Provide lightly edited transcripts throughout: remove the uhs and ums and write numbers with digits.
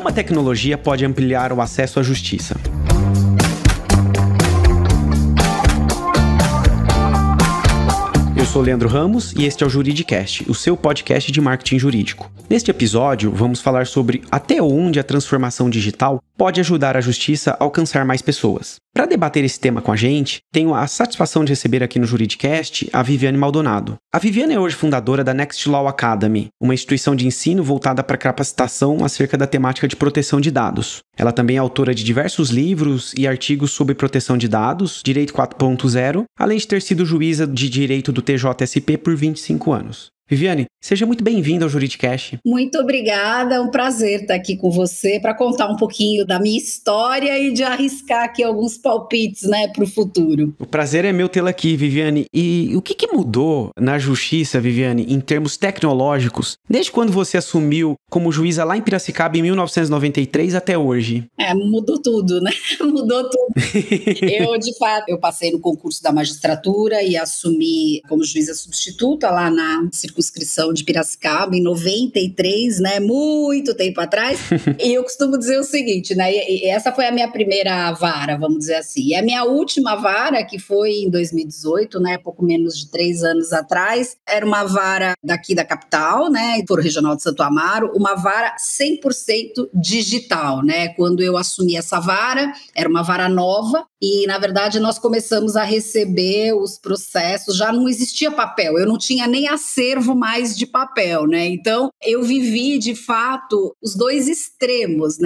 Como a tecnologia pode ampliar o acesso à justiça? Eu sou Leandro Ramos e este é o Juridicast, o seu podcast de marketing jurídico. Neste episódio, vamos falar sobre até onde a transformação digital pode ajudar a justiça a alcançar mais pessoas. Para debater esse tema com a gente, tenho a satisfação de receber aqui no Juridicast a Viviane Maldonado. A Viviane é hoje fundadora da Next Law Academy, uma instituição de ensino voltada para capacitação acerca da temática de proteção de dados. Ela também é autora de diversos livros e artigos sobre proteção de dados, Direito 4.0, além de ter sido juíza de direito do TJSP por 25 anos. Viviane, seja muito bem-vinda ao Juridicast. Muito obrigada, é um prazer estar aqui com você para contar um pouquinho da minha história e de arriscar aqui alguns palpites, para o futuro. O prazer é meu tê-la aqui, Viviane. E o que mudou na justiça, Viviane, em termos tecnológicos, desde quando você assumiu como juíza lá em Piracicaba em 1993 até hoje? Mudou tudo, né? Mudou tudo. Eu passei no concurso da magistratura e assumi como juíza substituta lá na circunscrição de Piracicaba, em 93, muito tempo atrás, e eu costumo dizer o seguinte, e essa foi a minha primeira vara, vamos dizer assim, e a minha última vara, que foi em 2018, pouco menos de 3 anos atrás, era uma vara daqui da capital, Foro Regional de Santo Amaro, uma vara 100% digital, quando eu assumi essa vara, era uma vara nova, e na verdade nós começamos a receber os processos, já não existia papel, eu não tinha nem acervo mais de papel, então eu vivi de fato os dois extremos,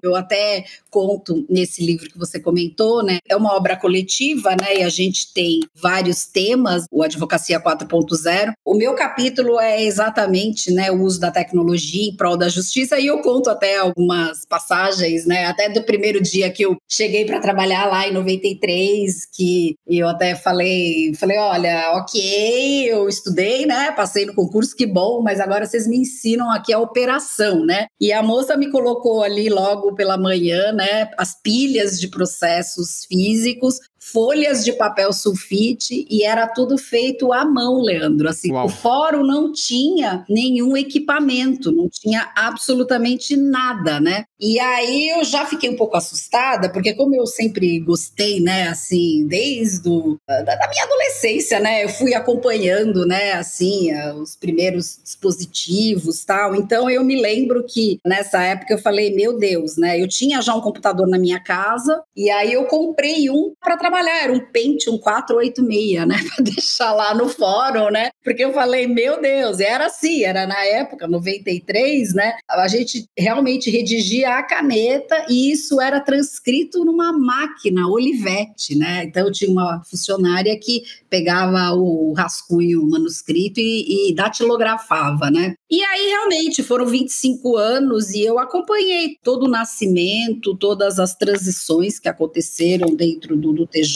eu até conto nesse livro que você comentou, é uma obra coletiva, e a gente tem vários temas, o Advocacia 4.0, o meu capítulo é exatamente, o uso da tecnologia em prol da justiça, e eu conto até algumas passagens, até do primeiro dia que eu cheguei para trabalhar lá em 93, que eu até falei, olha, ok, eu estudei, passei no concurso, que bom, mas agora vocês me ensinam aqui a operação, E a moça me colocou ali logo pela manhã, as pilhas de processos físicos, folhas de papel sulfite, e era tudo feito à mão, Leandro. Assim, o fórum não tinha nenhum equipamento, não tinha absolutamente nada, E aí eu já fiquei um pouco assustada, porque como eu sempre gostei, assim, desde da minha adolescência, eu fui acompanhando, assim, os primeiros dispositivos, tal. Então eu me lembro que nessa época eu falei, meu Deus, eu tinha já um computador na minha casa, e aí eu comprei um para trabalhar, era um Pentium 486, para deixar lá no fórum, porque eu falei, meu Deus, era assim, era na época, 93, a gente realmente redigia a caneta e isso era transcrito numa máquina Olivetti, então eu tinha uma funcionária que pegava o rascunho manuscrito e datilografava, E aí realmente foram 25 anos e eu acompanhei todo o nascimento, todas as transições que aconteceram dentro do TJ,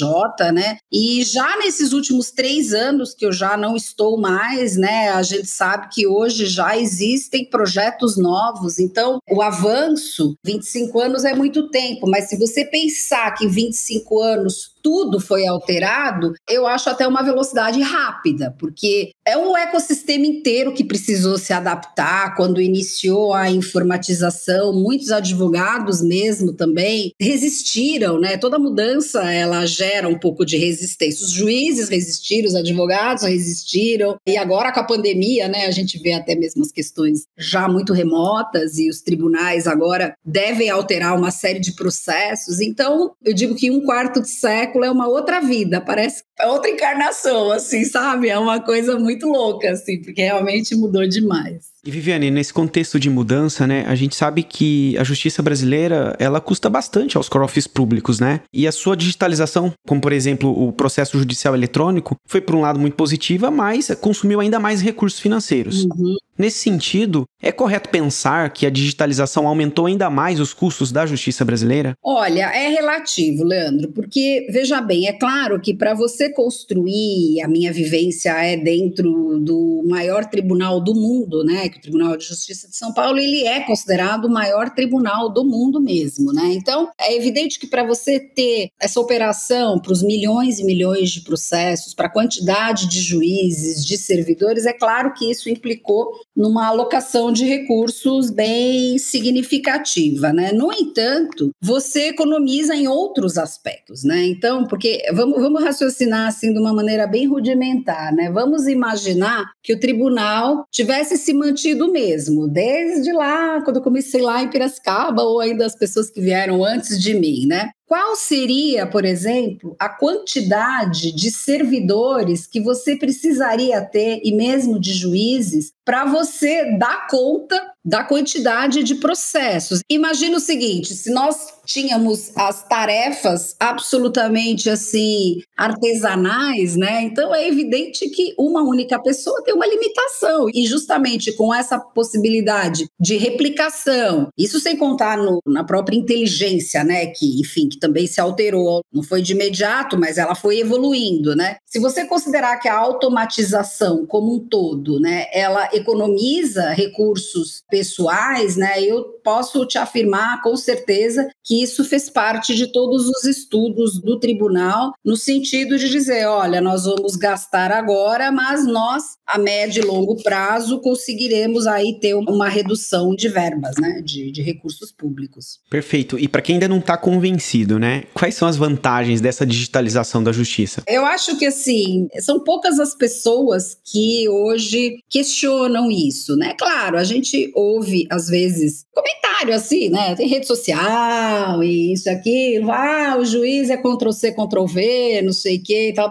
E já nesses últimos 3 anos que eu já não estou mais, a gente sabe que hoje já existem projetos novos, então o avanço, 25 anos é muito tempo, mas se você pensar que em 25 anos tudo foi alterado, eu acho até uma velocidade rápida, porque é um ecossistema inteiro que precisou se adaptar quando iniciou a informatização, muitos advogados mesmo também resistiram, Toda mudança, ela gera um pouco de resistência. Os juízes resistiram, os advogados resistiram, e agora com a pandemia, a gente vê até mesmo as questões já muito remotas, e os tribunais agora devem alterar uma série de processos. Então, eu digo que 1/4 de século é uma outra vida, parece é outra encarnação, assim, sabe? É uma coisa muito louca, assim, porque realmente mudou demais. E Viviane, nesse contexto de mudança, a gente sabe que a justiça brasileira, ela custa bastante aos cofres públicos, E a sua digitalização, como por exemplo o processo judicial eletrônico, foi por um lado muito positiva, mas consumiu ainda mais recursos financeiros. Uhum. Nesse sentido, é correto pensar que a digitalização aumentou ainda mais os custos da justiça brasileira? Olha, é relativo, Leandro, porque, veja bem, é claro que para você construir, a minha vivência é dentro do maior tribunal do mundo, que o Tribunal de Justiça de São Paulo, ele é considerado o maior tribunal do mundo mesmo, né? Então, é evidente que para você ter essa operação para os milhões e milhões de processos, para a quantidade de juízes, de servidores, é claro que isso implicou numa alocação de recursos bem significativa, né? No entanto, você economiza em outros aspectos, né? Então, porque vamos raciocinar assim de uma maneira bem rudimentar, né? Vamos imaginar que o tribunal tivesse se mantido mesmo, desde lá, quando eu comecei lá em Piracicaba, ou ainda as pessoas que vieram antes de mim, né? Qual seria, por exemplo, a quantidade de servidores que você precisaria ter, e mesmo de juízes, para você dar conta da quantidade de processos? Imagina o seguinte, se nós tínhamos as tarefas absolutamente assim artesanais, né? Então é evidente que uma única pessoa tem uma limitação, e justamente com essa possibilidade de replicação, isso sem contar na própria inteligência, né? Que, enfim, que também se alterou, não foi de imediato, mas ela foi evoluindo, né? Se você considerar que a automatização como um todo, né, ela economiza recursos pessoais, né, eu posso te afirmar com certeza que isso fez parte de todos os estudos do tribunal, no sentido de dizer, olha, nós vamos gastar agora, mas nós, a médio e longo prazo, conseguiremos aí ter uma redução de verbas, né, de recursos públicos. Perfeito. E para quem ainda não está convencido, né, quais são as vantagens dessa digitalização da justiça? Eu acho que, assim, são poucas as pessoas que hoje questionam isso, né? Claro, a gente ouve, às vezes, comentário assim, né? Tem rede social e isso, aquilo. O juiz é Ctrl+C, Ctrl+V, não sei o quê, tal.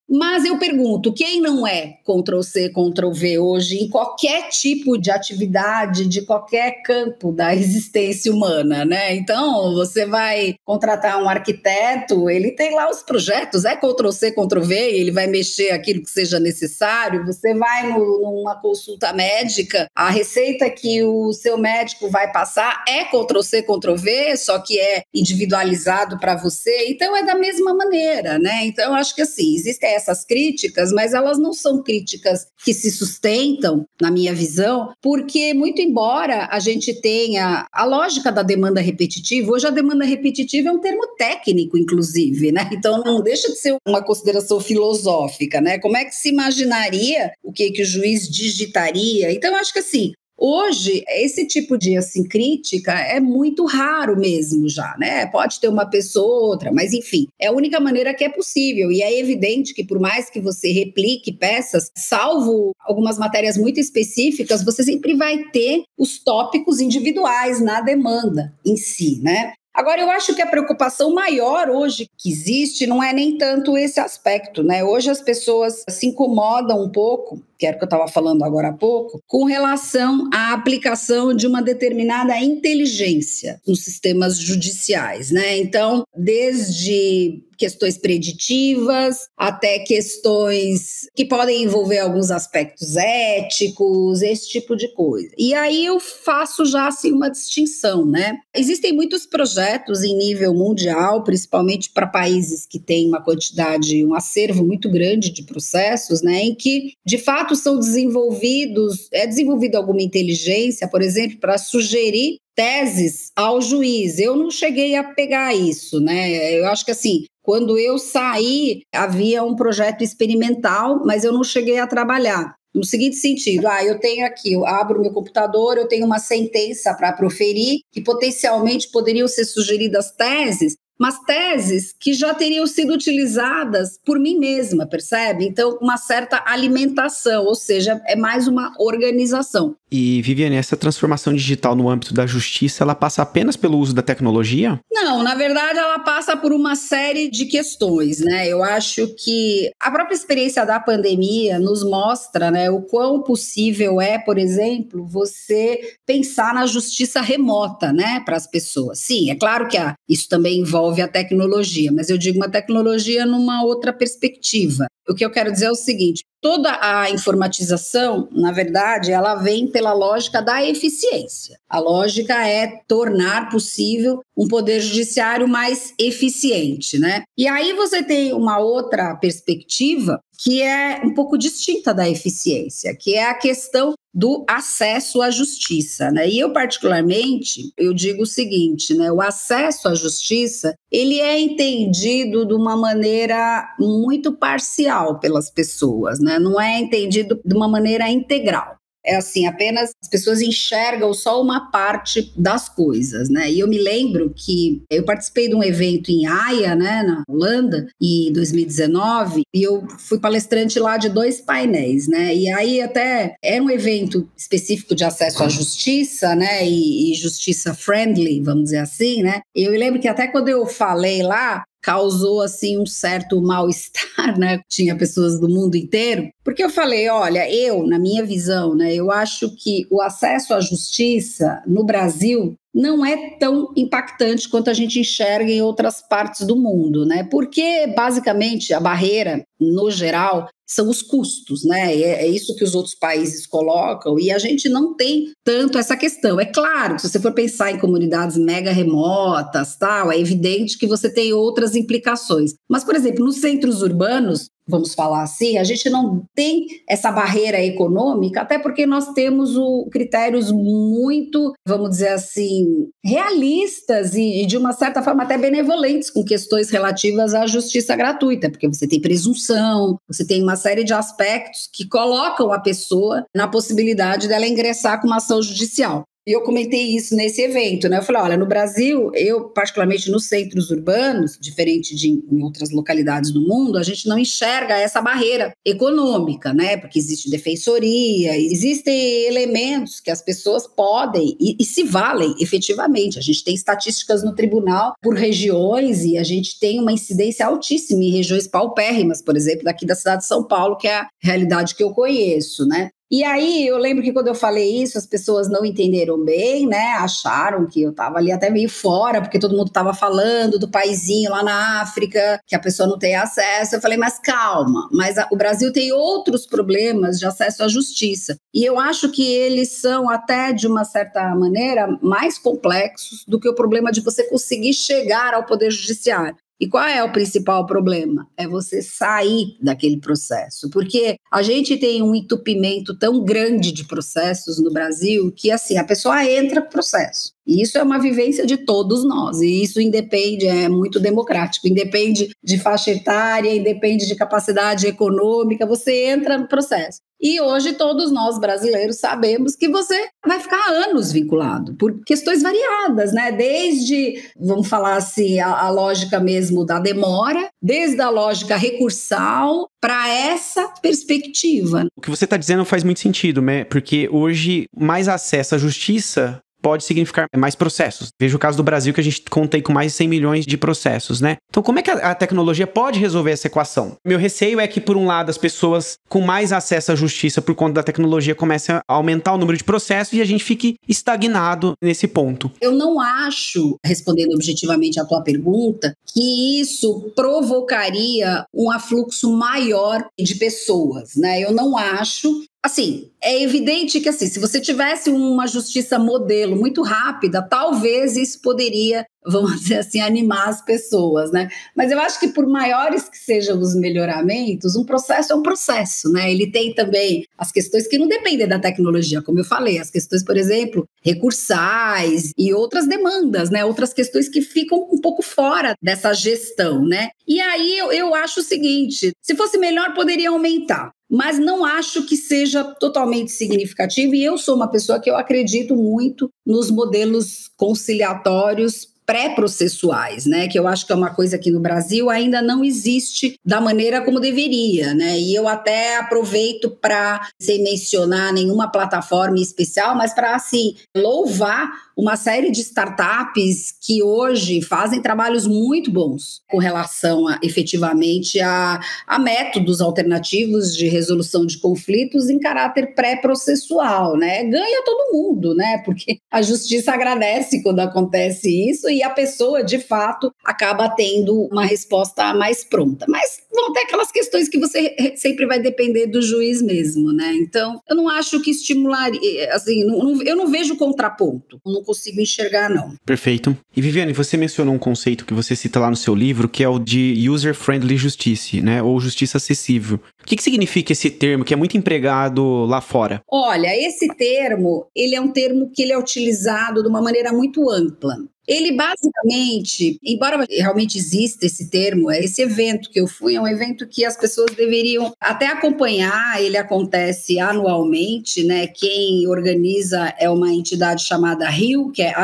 Mas eu pergunto, quem não é Ctrl+C, Ctrl+V hoje em qualquer tipo de atividade, de qualquer campo da existência humana, né? Então, você vai contratar um arquiteto, ele tem lá os projetos, é Ctrl+C, Ctrl+V, ele vai mexer aquilo que seja necessário. Você vai numa consulta médica, a receita que o seu médico vai passar é Ctrl+C, Ctrl+V, só que é individualizado para você. Então, é da mesma maneira, né? Então, eu acho que assim, existem essas críticas, mas elas não são críticas que se sustentam, na minha visão, porque muito embora a gente tenha a lógica da demanda repetitiva, hoje a demanda repetitiva é um termo técnico, inclusive, né? Então não deixa de ser uma consideração filosófica, né? Como é que se imaginaria o que o juiz digitaria? Então eu acho que assim, hoje, esse tipo de crítica é muito raro mesmo já, né? Pode ter uma pessoa ou outra, mas enfim, é a única maneira que é possível. E é evidente que por mais que você replique peças, salvo algumas matérias muito específicas, você sempre vai ter os tópicos individuais na demanda em si, né? Agora, eu acho que a preocupação maior hoje que existe não é nem tanto esse aspecto, né? Hoje as pessoas se incomodam um pouco, que era o que eu estava falando agora há pouco, com relação à aplicação de uma determinada inteligência nos sistemas judiciais, né? Então, desde questões preditivas até questões que podem envolver alguns aspectos éticos, esse tipo de coisa. E aí eu faço já assim uma distinção, né? Existem muitos projetos em nível mundial, principalmente para países que têm uma quantidade, um acervo muito grande de processos, né, em que de fato são desenvolvida alguma inteligência, por exemplo, para sugerir teses ao juiz. Eu não cheguei a pegar isso, né? Eu acho que assim, quando eu saí, havia um projeto experimental, mas eu não cheguei a trabalhar. No seguinte sentido, eu tenho aqui, eu abro meu computador, eu tenho uma sentença para proferir, que potencialmente poderiam ser sugeridas teses, mas teses que já teriam sido utilizadas por mim mesma, percebe? Então, uma certa alimentação, ou seja, é mais uma organização. E, Viviane, essa transformação digital no âmbito da justiça, ela passa apenas pelo uso da tecnologia? Não, na verdade, ela passa por uma série de questões, né? Eu acho que a própria experiência da pandemia nos mostra, né, o quão possível é, por exemplo, você pensar na justiça remota, né, para as pessoas. Sim, é claro que isso também envolve a tecnologia, mas eu digo uma tecnologia numa outra perspectiva. O que eu quero dizer é o seguinte, toda a informatização, na verdade, ela vem pela lógica da eficiência. A lógica é tornar possível um poder judiciário mais eficiente, né? E aí você tem uma outra perspectiva que é um pouco distinta da eficiência, que é a questão do acesso à justiça, né? E eu, particularmente, eu digo o seguinte, né? O acesso à justiça, ele é entendido de uma maneira muito parcial pelas pessoas, né? Não é entendido de uma maneira integral. É assim, apenas as pessoas enxergam só uma parte das coisas, né? E eu me lembro que eu participei de um evento em Haia, né, na Holanda, em 2019, e eu fui palestrante lá de 2 painéis, né? E aí até era um evento específico de acesso à justiça, né? E justiça friendly, vamos dizer assim, né? E eu me lembro que até quando eu falei lá, causou, assim, um certo mal-estar, né? Tinha pessoas do mundo inteiro, porque eu falei, olha, na minha visão, né, eu acho que o acesso à justiça no Brasil não é tão impactante quanto a gente enxerga em outras partes do mundo, né? Porque, basicamente, a barreira, no geral, são os custos, né? É isso que os outros países colocam e a gente não tem tanto essa questão. É claro que se você for pensar em comunidades mega remotas, tal, é evidente que você tem outras implicações. Mas, por exemplo, nos centros urbanos, vamos falar assim, a gente não tem essa barreira econômica, até porque nós temos critérios muito, vamos dizer assim, realistas e de uma certa forma até benevolentes com questões relativas à justiça gratuita, porque você tem presunção, você tem uma série de aspectos que colocam a pessoa na possibilidade dela ingressar com uma ação judicial. E eu comentei isso nesse evento, né? Eu falei, olha, no Brasil, eu particularmente nos centros urbanos, diferente de em outras localidades do mundo, a gente não enxerga essa barreira econômica, né? Porque existe defensoria, existem elementos que as pessoas podem e se valem efetivamente. A gente tem estatísticas no tribunal por regiões e a gente tem uma incidência altíssima em regiões paupérrimas, por exemplo, daqui da cidade de São Paulo, que é a realidade que eu conheço, né? E aí, eu lembro que quando eu falei isso, as pessoas não entenderam bem, né? Acharam que eu estava ali até meio fora, porque todo mundo estava falando do paizinho lá na África, que a pessoa não tem acesso. Eu falei, mas calma, o Brasil tem outros problemas de acesso à justiça. E eu acho que eles são até, de uma certa maneira, mais complexos do que o problema de você conseguir chegar ao Poder Judiciário. E qual é o principal problema? É você sair daquele processo, porque a gente tem um entupimento tão grande de processos no Brasil que, assim, a pessoa entra no processo. E isso é uma vivência de todos nós, e isso independe, é muito democrático, independe de faixa etária, independe de capacidade econômica, você entra no processo. E hoje todos nós brasileiros sabemos que você vai ficar anos vinculado, por questões variadas, né? Desde, vamos falar assim, a lógica mesmo da demora, desde a lógica recursal para essa perspectiva. O que você está dizendo faz muito sentido, né? Porque hoje mais acesso à justiça pode significar mais processos. Veja o caso do Brasil, que a gente contei com mais de 100 milhões de processos, né? Então, como é que a tecnologia pode resolver essa equação? Meu receio é que, por um lado, as pessoas com mais acesso à justiça por conta da tecnologia comecem a aumentar o número de processos e a gente fique estagnado nesse ponto. Eu não acho, respondendo objetivamente a tua pergunta, que isso provocaria um afluxo maior de pessoas, né? Eu não acho. Assim, é evidente que assim, se você tivesse uma justiça modelo muito rápida, talvez isso poderia, vamos dizer assim, animar as pessoas, né? Mas eu acho que por maiores que sejam os melhoramentos, um processo é um processo, né? Ele tem também as questões que não dependem da tecnologia, como eu falei, as questões, por exemplo, recursais e outras demandas, né? Outras questões que ficam um pouco fora dessa gestão, né? E aí eu acho o seguinte, se fosse melhor, poderia aumentar. Mas não acho que seja totalmente significativo e eu sou uma pessoa que eu acredito muito nos modelos conciliatórios pré-processuais, né? Que eu acho que é uma coisa que no Brasil ainda não existe da maneira como deveria, né? E eu até aproveito para, sem mencionar nenhuma plataforma especial, mas para, assim, louvar uma série de startups que hoje fazem trabalhos muito bons com relação efetivamente a métodos alternativos de resolução de conflitos em caráter pré-processual, né? Ganha todo mundo, né? Porque a justiça agradece quando acontece isso e a pessoa, de fato, acaba tendo uma resposta mais pronta. Mas vão ter aquelas questões que você sempre vai depender do juiz mesmo, né? Então, eu não acho que estimularia, assim, eu não vejo contraponto, não consigo enxergar, não. Perfeito. E Viviane, você mencionou um conceito que você cita lá no seu livro, que é o de User-Friendly Justice, né? Ou justiça acessível. O que significa esse termo, que é muito empregado lá fora? Olha, esse termo, ele é um termo que ele é utilizado de uma maneira muito ampla. Ele basicamente, embora realmente exista esse termo, esse evento que eu fui é um evento que as pessoas deveriam até acompanhar, ele acontece anualmente, né? Quem organiza é uma entidade chamada HIIL, que é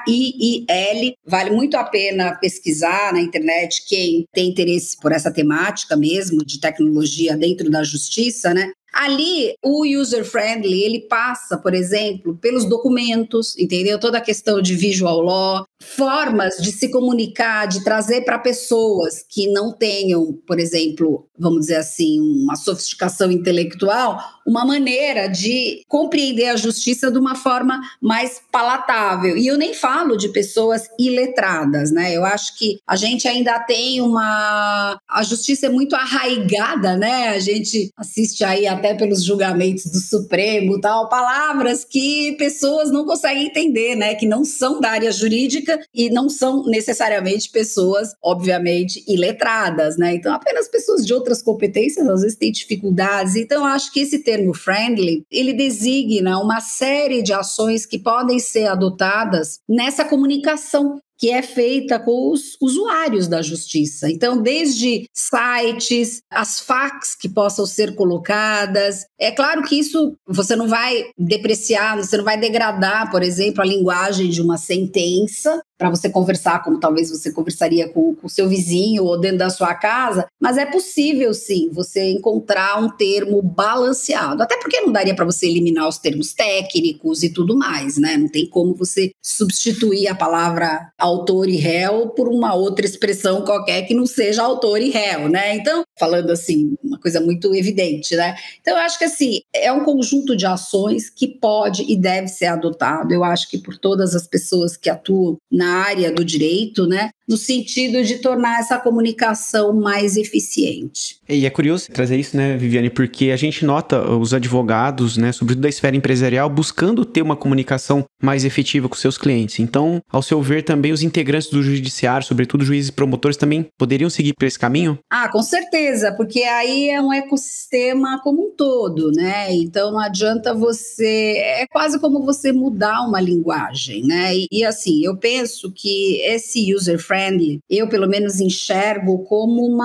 HIIL, vale muito a pena pesquisar na internet quem tem interesse por essa temática mesmo, de tecnologia dentro da justiça, né? Ali, o user-friendly, ele passa, por exemplo, pelos documentos, entendeu? Toda a questão de visual law, formas de se comunicar, de trazer para pessoas que não tenham, por exemplo, vamos dizer assim, uma sofisticação intelectual, uma maneira de compreender a justiça de uma forma mais palatável. E eu nem falo de pessoas iletradas, né? Eu acho que a gente ainda tem a justiça é muito arraigada, né? A gente assiste aí até pelos julgamentos do Supremo, tal, palavras que pessoas não conseguem entender, né? Que não são da área jurídica e não são necessariamente pessoas, obviamente, iletradas, né? Então, apenas pessoas de outras competências às vezes têm dificuldades. Então, eu acho que esse termo friendly, ele designa uma série de ações que podem ser adotadas nessa comunicação que é feita com os usuários da justiça. Então, desde sites, as facs que possam ser colocadas. É claro que isso você não vai depreciar, você não vai degradar, por exemplo, a linguagem de uma sentença para você conversar como talvez você conversaria com o seu vizinho ou dentro da sua casa, mas é possível, sim, você encontrar um termo balanceado. Até porque não daria para você eliminar os termos técnicos e tudo mais, né? Não tem como você substituir a palavra autor e réu por uma outra expressão qualquer que não seja autor e réu, né? Então, falando assim, uma coisa muito evidente, né? Então, eu acho que assim, é um conjunto de ações que pode e deve ser adotado. Eu acho que por todas as pessoas que atuam na área do direito, né? No sentido de tornar essa comunicação mais eficiente. E é curioso trazer isso, né, Viviane, porque a gente nota os advogados, né, sobretudo da esfera empresarial, buscando ter uma comunicação mais efetiva com seus clientes. Então, ao seu ver, também os integrantes do judiciário, sobretudo juízes e promotores, também poderiam seguir por esse caminho? Ah, com certeza, porque aí é um ecossistema como um todo, né? Então, não adianta você... É quase como você mudar uma linguagem, né? E assim, eu penso que esse user-friendly, eu pelo menos enxergo como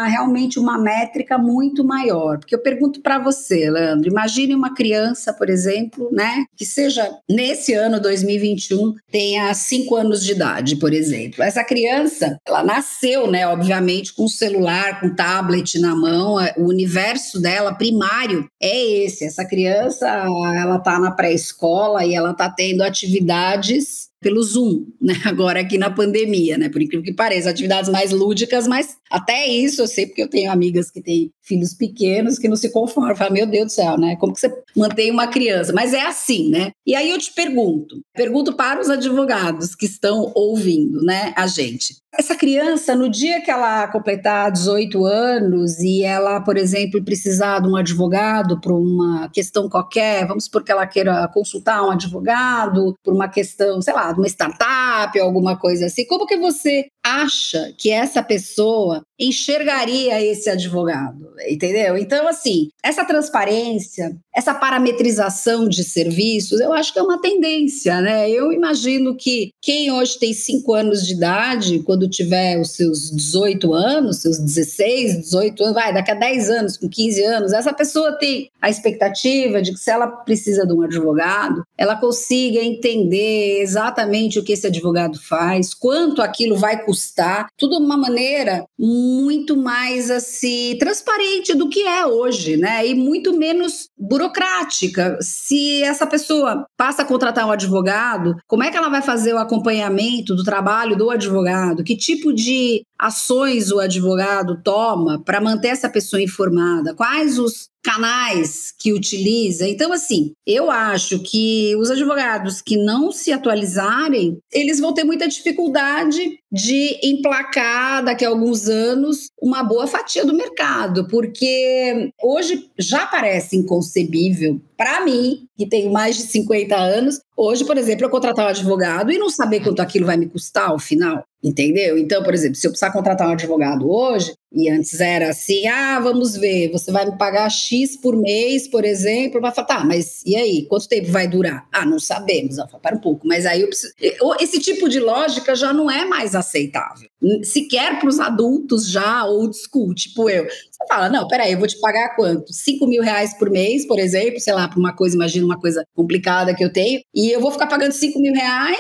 realmente uma métrica muito maior. Porque eu pergunto para você, Leandro, imagine uma criança, por exemplo, né, que seja nesse ano 2021, tenha 5 anos de idade, por exemplo. Essa criança, ela nasceu, né, obviamente, com celular, com tablet na mão, o universo dela primário é esse. Essa criança, ela está na pré-escola e ela está tendo atividades pelo Zoom, né? Agora aqui na pandemia, né? Por incrível que pareça, atividades mais lúdicas, mas até isso eu sei porque eu tenho amigas que têm filhos pequenos que não se conformam, falam, meu Deus do céu, né? Como que você mantém uma criança? Mas é assim, né? E aí eu te pergunto para os advogados que estão ouvindo, né, a gente. Essa criança, no dia que ela completar 18 anos e ela, por exemplo, precisar de um advogado por uma questão qualquer, vamos supor que ela queira consultar um advogado por uma questão, sei lá, de uma startup ou alguma coisa assim, como que você acha que essa pessoa enxergaria esse advogado, entendeu? Então, assim, essa transparência, essa parametrização de serviços, eu acho que é uma tendência, né? Eu imagino que quem hoje tem 5 anos de idade, quando tiver os seus 18 anos, seus 16, 18 anos, daqui a 10 anos, com 15 anos, essa pessoa tem a expectativa de que se ela precisa de um advogado, ela consiga entender exatamente o que esse advogado faz, quanto aquilo vai custar, tudo de uma maneira muito mais assim transparente do que é hoje, né? E muito menos burocrática. Se essa pessoa passa a contratar um advogado, como é que ela vai fazer o acompanhamento do trabalho do advogado? Que tipo de ações o advogado toma para manter essa pessoa informada, quais os canais que utiliza. Então, assim, eu acho que os advogados que não se atualizarem, eles vão ter muita dificuldade de emplacar daqui a alguns anos uma boa fatia do mercado, porque hoje já parece inconcebível para mim, que tenho mais de 50 anos, hoje, por exemplo, eu contratar um advogado e não saber quanto aquilo vai me custar ao final, entendeu? Então, por exemplo, se eu precisar contratar um advogado hoje, e antes era assim, vamos ver, você vai me pagar X por mês, por exemplo, vai falar, tá, mas e aí, quanto tempo vai durar? Não sabemos. Eu falo, para um pouco, mas aí eu preciso... Esse tipo de lógica já não é mais aceitável, sequer para os adultos já old school, tipo eu. Você fala, não, peraí, eu vou te pagar quanto? R$5.000 por mês, por exemplo, sei lá, para uma coisa, imagina uma coisa complicada que eu tenho, e eu vou ficar pagando R$5.000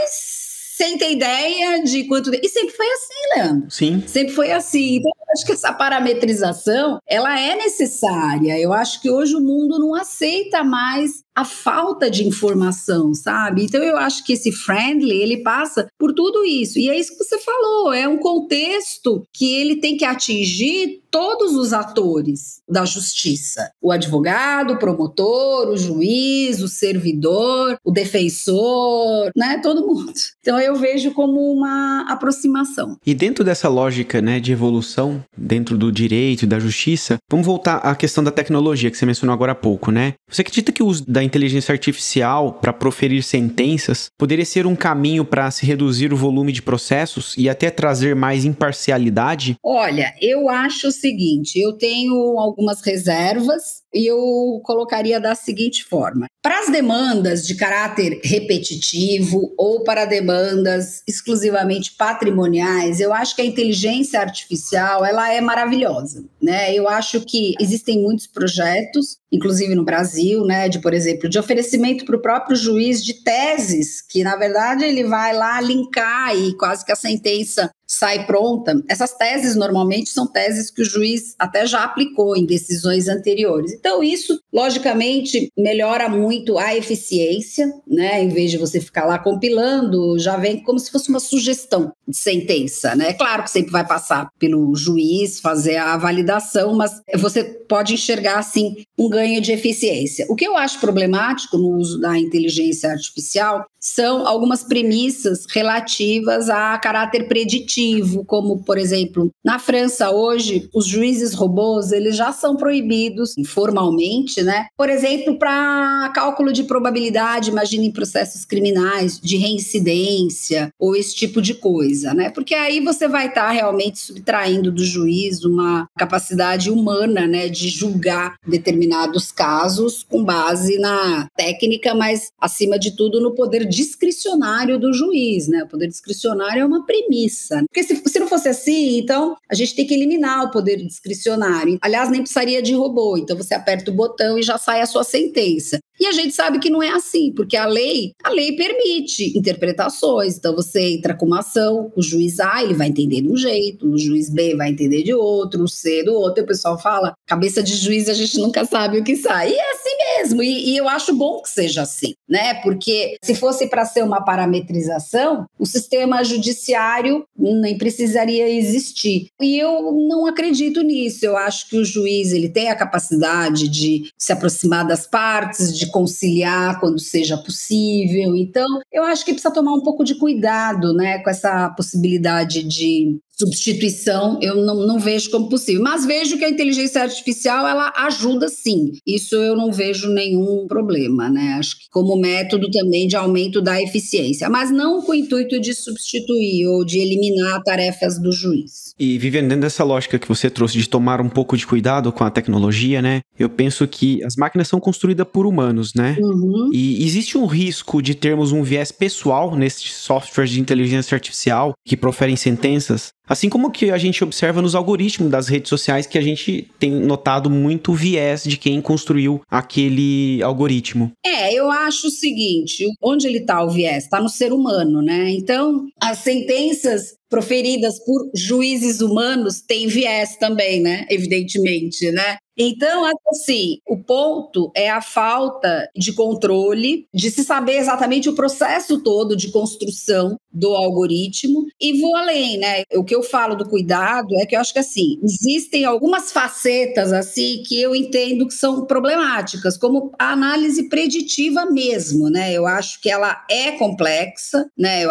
sem ter ideia de quanto... E sempre foi assim, Leandro. Sim. Sempre foi assim. Então, eu acho que essa parametrização, ela é necessária. Eu acho que hoje o mundo não aceita mais a falta de informação, sabe? Então, eu acho que esse friendly, ele passa por tudo isso. E é isso que você falou, é um contexto que ele tem que atingir todos os atores da justiça. O advogado, o promotor, o juiz, o servidor, o defensor, né? Todo mundo. Então, eu vejo como uma aproximação. E dentro dessa lógica, né, de evolução, dentro do direito e da justiça, vamos voltar à questão da tecnologia que você mencionou agora há pouco, né? Você acredita que o uso da inteligência artificial para proferir sentenças poderia ser um caminho para se reduzir o volume de processos e até trazer mais imparcialidade? Olha, eu acho o seguinte, eu tenho algumas reservas e eu colocaria da seguinte forma. Para as demandas de caráter repetitivo ou para demandas exclusivamente patrimoniais, eu acho que a inteligência artificial ela é maravilhosa, né? Eu acho que existem muitos projetos, inclusive no Brasil, né, de, por exemplo, de oferecimento para o próprio juiz de teses, que na verdade ele vai lá linkar e quase que a sentença sai pronta. Essas teses normalmente são teses que o juiz até já aplicou em decisões anteriores. Então isso, logicamente, melhora muito a eficiência, né? Em vez de você ficar lá compilando, já vem como se fosse uma sugestão de sentença, né? É claro que sempre vai passar pelo juiz, fazer a validação, mas você pode enxergar, assim, um ganho de eficiência. O que eu acho problemático no uso da inteligência artificial são algumas premissas relativas a caráter preditivo, como, por exemplo, na França hoje, os juízes robôs, eles já são proibidos informalmente, né? Por exemplo, para cálculo de probabilidade, imagina em processos criminais, de reincidência ou esse tipo de coisa, né? Porque aí você vai estar realmente subtraindo do juiz uma capacidade humana, né, de julgar determinados casos com base na técnica, mas, acima de tudo, no poder discricionário do juiz, né? O poder discricionário é uma premissa. Porque se não fosse assim, então a gente tem que eliminar o poder discricionário. Aliás, nem precisaria de robô. Então você aperta o botão e já sai a sua sentença. E a gente sabe que não é assim, porque a lei permite interpretações. Então você entra com uma ação, o juiz A ele vai entender de um jeito, o juiz B vai entender de outro, o C do outro. E o pessoal fala, cabeça de juiz a gente nunca sabe o que sai. E é assim mesmo. E eu acho bom que seja assim, né? Porque se fosse para ser uma parametrização, o sistema judiciário nem precisaria existir. E eu não acredito nisso. Eu acho que o juiz ele tem a capacidade de se aproximar das partes, de conciliar quando seja possível. Então, eu acho que precisa tomar um pouco de cuidado, né, com essa possibilidade de substituição, eu não vejo como possível. Mas vejo que a inteligência artificial, ela ajuda sim. Isso eu não vejo nenhum problema, né? Acho que como método também de aumento da eficiência, mas não com o intuito de substituir ou de eliminar tarefas do juiz. E vivendo dentro dessa lógica que você trouxe de tomar um pouco de cuidado com a tecnologia, né? Eu penso que as máquinas são construídas por humanos, né? Uhum. E existe um risco de termos um viés pessoal nesses softwares de inteligência artificial que proferem sentenças, assim como que a gente observa nos algoritmos das redes sociais, que a gente tem notado muito viés de quem construiu aquele algoritmo. Eu acho o seguinte, onde ele está o viés? Está no ser humano, né? Então, as sentenças proferidas por juízes humanos têm viés também, né? Evidentemente, né? Então, assim, o ponto é a falta de controle, de se saber exatamente o processo todo de construção do algoritmo E vou além, né? O que eu falo do cuidado é que eu acho que, assim, existem algumas facetas, assim, que eu entendo que são problemáticas, como a análise preditiva mesmo, né? Eu acho que ela é complexa, né?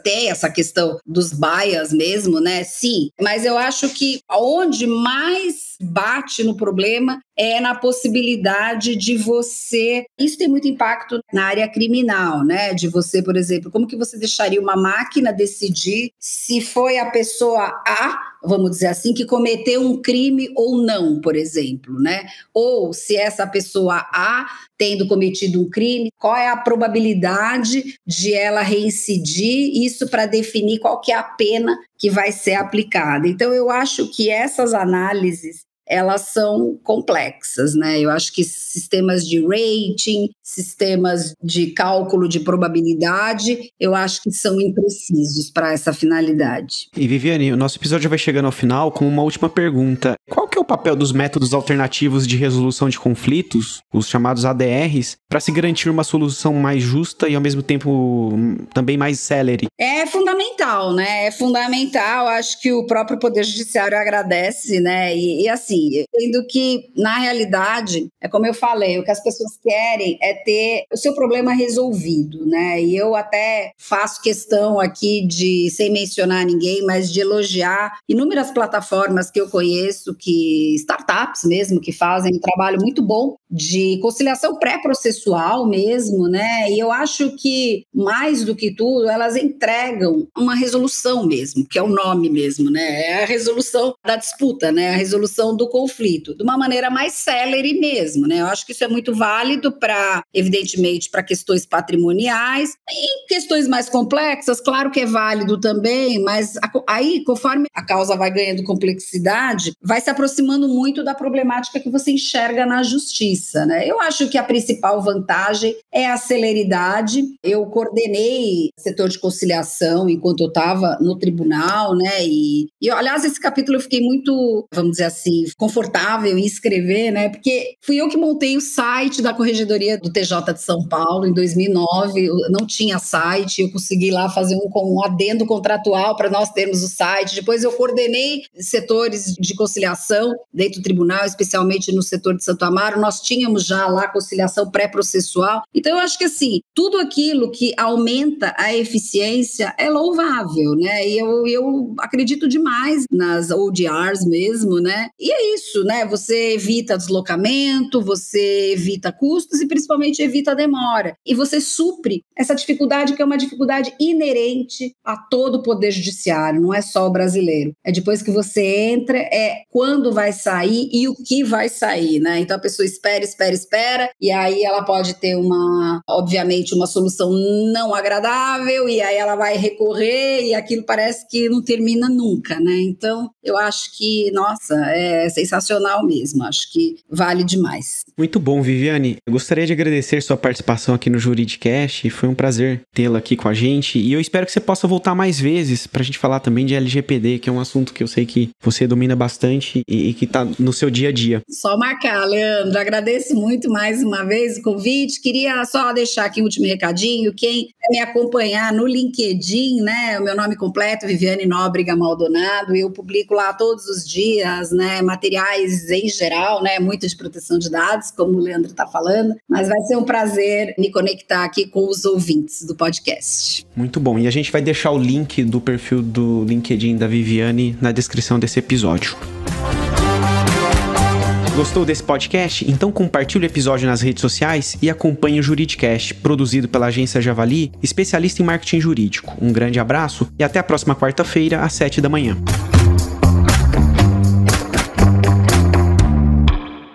Tem essa questão dos bias mesmo, né? Sim, mas eu acho que onde mais bate no problema é na possibilidade de você... Isso tem muito impacto na área criminal, né? De você, por exemplo, como que você deixaria uma máquina decidir se foi a pessoa A, vamos dizer assim, que cometeu um crime ou não, por exemplo, né? Ou se essa pessoa A, tendo cometido um crime, qual é a probabilidade de ela reincidir, isso para definir qual que é a pena que vai ser aplicada. Então, eu acho que essas análises elas são complexas, né? Eu acho que sistemas de rating, sistemas de cálculo de probabilidade, eu acho que são imprecisos para essa finalidade. E Viviane, o nosso episódio vai chegando ao final com uma última pergunta. Qual que é o papel dos métodos alternativos de resolução de conflitos, os chamados ADRs, para se garantir uma solução mais justa e ao mesmo tempo também mais célere? É fundamental, né? É fundamental. Acho que o próprio Poder Judiciário agradece, né? E assim, entendo que, na realidade, é como eu falei, o que as pessoas querem é ter o seu problema resolvido, né? E eu até faço questão aqui de, sem mencionar ninguém, mas de elogiar inúmeras plataformas que eu conheço, startups mesmo, que fazem um trabalho muito bom de conciliação pré-processual mesmo, né? E eu acho que, mais do que tudo, elas entregam uma resolução mesmo, que é o nome mesmo, né? É a resolução da disputa, né? A resolução do conflito, de uma maneira mais célere mesmo, né? Eu acho que isso é muito válido para, evidentemente, para questões patrimoniais. Em questões mais complexas, claro que é válido também, mas aí, conforme a causa vai ganhando complexidade, vai se aproximando muito da problemática que você enxerga na justiça, né? Eu acho que a principal vantagem é a celeridade. Eu coordenei o setor de conciliação enquanto eu estava no tribunal, né? E, aliás, esse capítulo eu fiquei muito, vamos dizer assim, confortável em escrever, né? Porque fui eu que montei o site da Corregedoria do TJ de São Paulo em 2009. Eu não tinha site, eu consegui lá fazer um adendo contratual para nós termos o site. Depois eu coordenei setores de conciliação dentro do tribunal, especialmente no setor de Santo Amaro. Nós tínhamos já lá conciliação pré-processual. Então eu acho que assim, tudo aquilo que aumenta a eficiência é louvável, né? E eu acredito demais nas ODRs mesmo, né? E é isso, né? Você evita deslocamento, você evita custos e principalmente evita demora. E você supre essa dificuldade que é uma dificuldade inerente a todo o poder judiciário, não é só o brasileiro. É depois que você entra, é quando vai sair e o que vai sair, né? Então a pessoa espera, e aí ela pode ter obviamente, uma solução não agradável, e aí ela vai recorrer, e aquilo parece que não termina nunca, né? Então, eu acho que, nossa, é sensacional mesmo, acho que vale demais. Muito bom, Viviane. Eu gostaria de agradecer sua participação aqui no Juridicast, foi um prazer tê-la aqui com a gente, e eu espero que você possa voltar mais vezes pra gente falar também de LGPD, que é um assunto que eu sei que você domina bastante e que tá no seu dia a dia. Só marcar, Leandro, agradeço muito mais uma vez o convite, queria só deixar aqui um último recadinho, quem quer me acompanhar no LinkedIn, né, o meu nome completo, Viviane Nóbrega Maldonado, eu publico lá todos os dias, né, materiais em geral, né, muito de proteção de dados, como o Leandro está falando, mas vai ser um prazer me conectar aqui com os ouvintes do podcast. Muito bom, e a gente vai deixar o link do perfil do LinkedIn da Viviane na descrição desse episódio. Gostou desse podcast? Então compartilhe o episódio nas redes sociais e acompanhe o Juridicast, produzido pela agência Javali, especialista em marketing jurídico. Um grande abraço e até a próxima quarta-feira, às 7 da manhã.